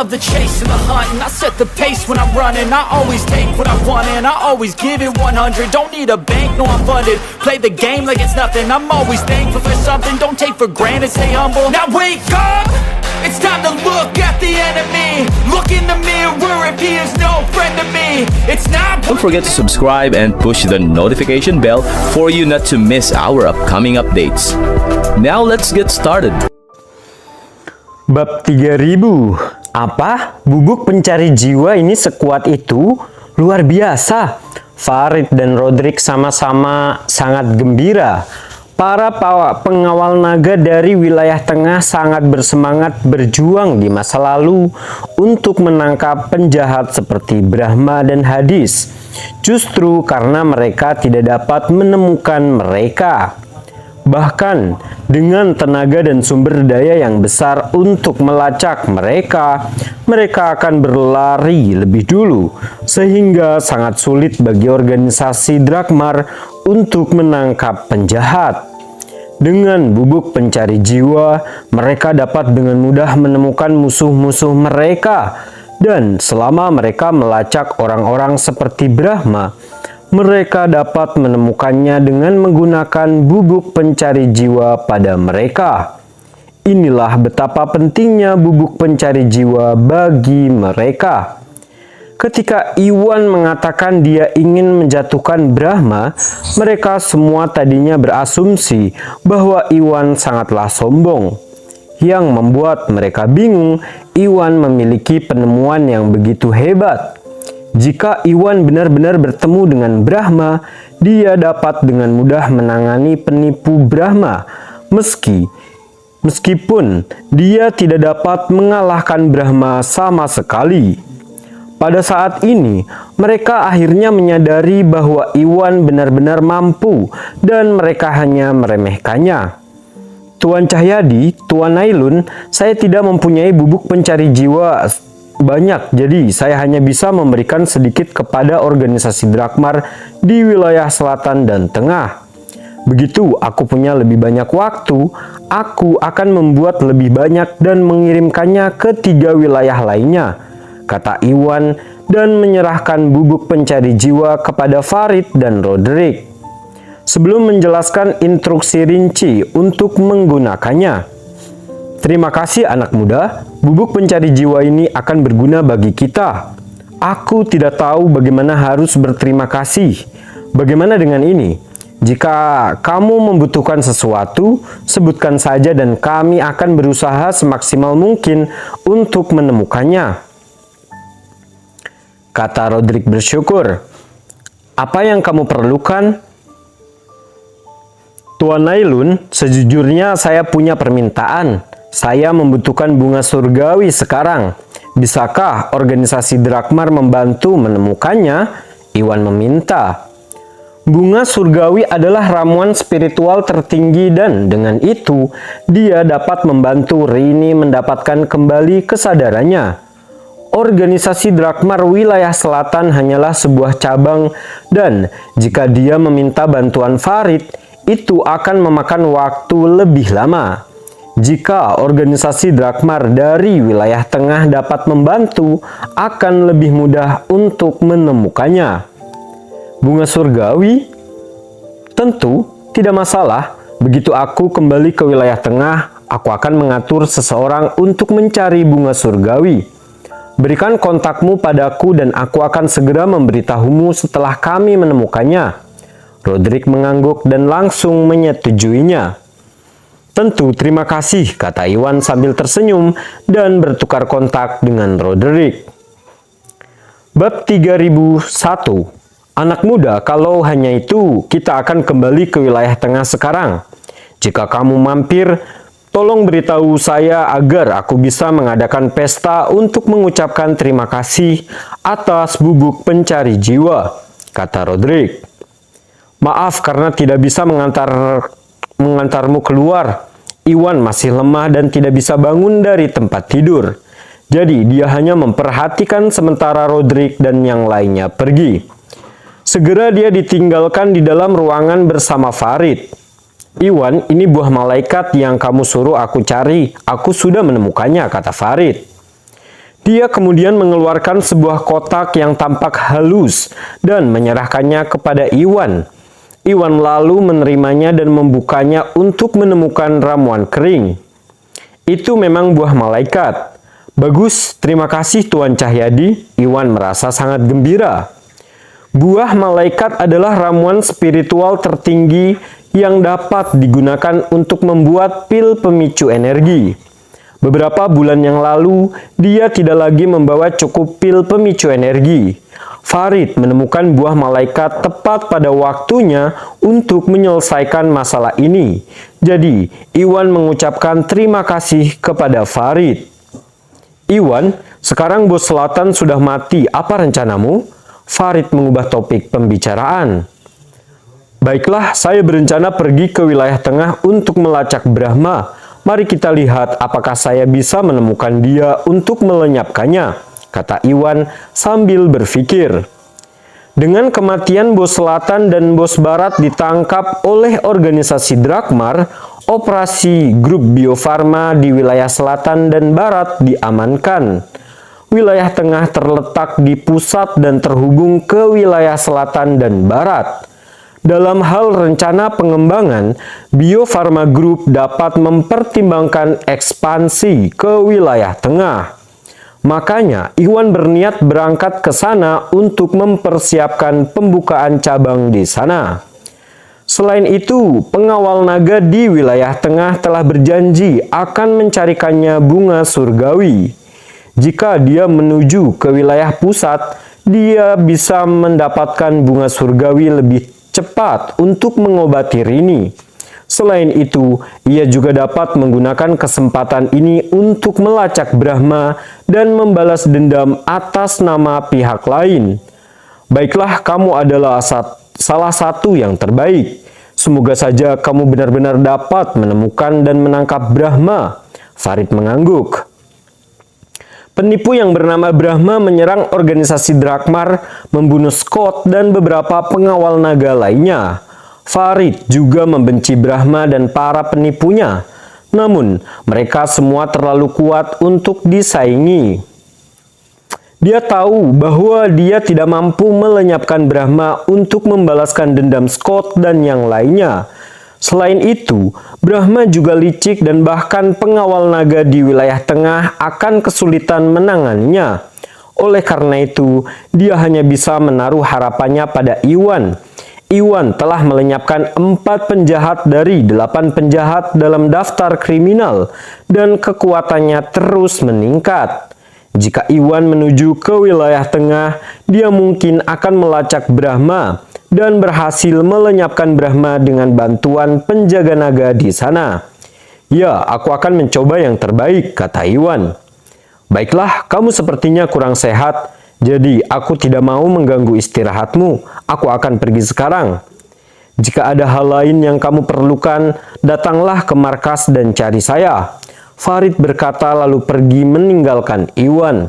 love the chase and the hunt, and I set the pace when I'm running. I always take what I want and I always give it 100. Don't need a bank, no I'm funded. Play the game like it's nothing. I'm always thankful for something. Don't take for granted, stay humble. Now wake up! It's time to look at the enemy. Look in the mirror if he is no friend to me. It's not. Don't forget to subscribe and push the notification bell for you not to miss our upcoming updates. Now let's get started. Bab 3000. Apa? Bubuk pencari jiwa ini sekuat itu? Luar biasa. Farid dan Roderick sama-sama sangat gembira. Para pengawal naga dari wilayah tengah sangat bersemangat berjuang di masa lalu untuk menangkap penjahat seperti Brahma dan Hadis. Justru karena mereka tidak dapat menemukan mereka. Bahkan dengan tenaga dan sumber daya yang besar untuk melacak mereka, mereka akan berlari lebih dulu, sehingga sangat sulit bagi organisasi Drakmar untuk menangkap penjahat. Dengan bubuk pencari jiwa, mereka dapat dengan mudah menemukan musuh-musuh mereka, dan selama mereka melacak orang-orang seperti Brahma, mereka dapat menemukannya dengan menggunakan bubuk pencari jiwa pada mereka. Inilah betapa pentingnya bubuk pencari jiwa bagi mereka. Ketika Iwan mengatakan dia ingin menjatuhkan Brahma, mereka semua tadinya berasumsi bahwa Iwan sangatlah sombong. Yang membuat mereka bingung, Iwan memiliki penemuan yang begitu hebat. Jika Iwan benar-benar bertemu dengan Brahma, dia dapat dengan mudah menangani penipu Brahma, meskipun dia tidak dapat mengalahkan Brahma sama sekali. Pada saat ini, mereka akhirnya menyadari bahwa Iwan benar-benar mampu dan mereka hanya meremehkannya. Tuan Cahyadi, Tuan Nailun, saya tidak mempunyai bubuk pencari jiwa banyak, jadi saya hanya bisa memberikan sedikit kepada organisasi Drakmar di wilayah selatan dan tengah. Begitu aku punya lebih banyak waktu, aku akan membuat lebih banyak dan mengirimkannya ke 3 wilayah lainnya, kata Iwan dan menyerahkan bubuk pencari jiwa kepada Farid dan Roderick. Sebelum menjelaskan instruksi rinci untuk menggunakannya. Terima kasih anak muda, bubuk pencari jiwa ini akan berguna bagi kita. Aku tidak tahu bagaimana harus berterima kasih. Bagaimana dengan ini? Jika kamu membutuhkan sesuatu, sebutkan saja dan kami akan berusaha semaksimal mungkin untuk menemukannya. Kata Roderick bersyukur. Apa yang kamu perlukan? Tuan Nailun, sejujurnya saya punya permintaan. Saya membutuhkan bunga surgawi sekarang. Bisakah organisasi Drakmar membantu menemukannya? Iwan meminta. Bunga surgawi adalah ramuan spiritual tertinggi dan dengan itu, dia dapat membantu Rini mendapatkan kembali kesadarannya. Organisasi Drakmar wilayah selatan hanyalah sebuah cabang dan jika dia meminta bantuan Farid, itu akan memakan waktu lebih lama. Jika organisasi Drakmar dari wilayah tengah dapat membantu, akan lebih mudah untuk menemukannya. Bunga surgawi? Tentu, tidak masalah. Begitu aku kembali ke wilayah tengah, aku akan mengatur seseorang untuk mencari bunga surgawi. Berikan kontakmu padaku dan aku akan segera memberitahumu setelah kami menemukannya. Roderick mengangguk dan langsung menyetujuinya. Tentu, terima kasih, kata Iwan sambil tersenyum dan bertukar kontak dengan Roderick. Bab 3001. Anak muda, kalau hanya itu, kita akan kembali ke wilayah tengah sekarang. Jika kamu mampir, tolong beritahu saya agar aku bisa mengadakan pesta untuk mengucapkan terima kasih atas bubuk pencari jiwa, kata Roderick. Maaf karena tidak bisa mengantarmu keluar. Iwan masih lemah dan tidak bisa bangun dari tempat tidur. Jadi dia hanya memperhatikan sementara Roderick dan yang lainnya pergi. Segera dia ditinggalkan di dalam ruangan bersama Farid. Iwan, ini buah malaikat yang kamu suruh aku cari. Aku sudah menemukannya, kata Farid. Dia kemudian mengeluarkan sebuah kotak yang tampak halus dan menyerahkannya kepada Iwan. Iwan lalu menerimanya dan membukanya untuk menemukan ramuan kering. Itu memang buah malaikat. Bagus, terima kasih Tuan Cahyadi. Iwan merasa sangat gembira. Buah malaikat adalah ramuan spiritual tertinggi yang dapat digunakan untuk membuat pil pemicu energi. Beberapa bulan yang lalu, dia tidak lagi membawa cukup pil pemicu energi. Farid menemukan buah malaikat tepat pada waktunya untuk menyelesaikan masalah ini. Jadi, Iwan mengucapkan terima kasih kepada Farid. Iwan, sekarang bos selatan sudah mati, apa rencanamu? Farid mengubah topik pembicaraan. Baiklah, saya berencana pergi ke wilayah tengah untuk melacak Brahma. Mari kita lihat apakah saya bisa menemukan dia untuk melenyapkannya, kata Iwan sambil berpikir. Dengan kematian bos selatan dan bos barat ditangkap oleh organisasi Drakmar, operasi grup Bio Farma di wilayah selatan dan barat diamankan. Wilayah tengah terletak di pusat dan terhubung ke wilayah selatan dan barat. Dalam hal rencana pengembangan, Bio Farma Group dapat mempertimbangkan ekspansi ke wilayah tengah. Makanya, Iwan berniat berangkat ke sana untuk mempersiapkan pembukaan cabang di sana. Selain itu, pengawal naga di wilayah tengah telah berjanji akan mencarikannya bunga surgawi. Jika dia menuju ke wilayah pusat, dia bisa mendapatkan bunga surgawi lebih cepat untuk mengobati Rini. Selain itu, ia juga dapat menggunakan kesempatan ini untuk melacak Brahma dan membalas dendam atas nama pihak lain. Baiklah, kamu adalah salah satu yang terbaik. Semoga saja kamu benar-benar dapat menemukan dan menangkap Brahma. Farid mengangguk. Penipu yang bernama Brahma menyerang organisasi Drakmar, membunuh Scott dan beberapa pengawal naga lainnya. Farid juga membenci Brahma dan para penipunya. Namun, mereka semua terlalu kuat untuk disaingi. Dia tahu bahwa dia tidak mampu melenyapkan Brahma untuk membalaskan dendam Scott dan yang lainnya. Selain itu, Brahma juga licik dan bahkan pengawal naga di wilayah tengah akan kesulitan menanganinya. Oleh karena itu, dia hanya bisa menaruh harapannya pada Iwan. Iwan telah melenyapkan 4 penjahat dari 8 penjahat dalam daftar kriminal dan kekuatannya terus meningkat. Jika Iwan menuju ke wilayah tengah, dia mungkin akan melacak Brahma dan berhasil melenyapkan Brahma dengan bantuan penjaga naga di sana. Ya, aku akan mencoba yang terbaik, kata Iwan. Baiklah, kamu sepertinya kurang sehat, jadi aku tidak mau mengganggu istirahatmu. Aku akan pergi sekarang. Jika ada hal lain yang kamu perlukan, datanglah ke markas dan cari saya. Farid berkata lalu pergi meninggalkan Iwan.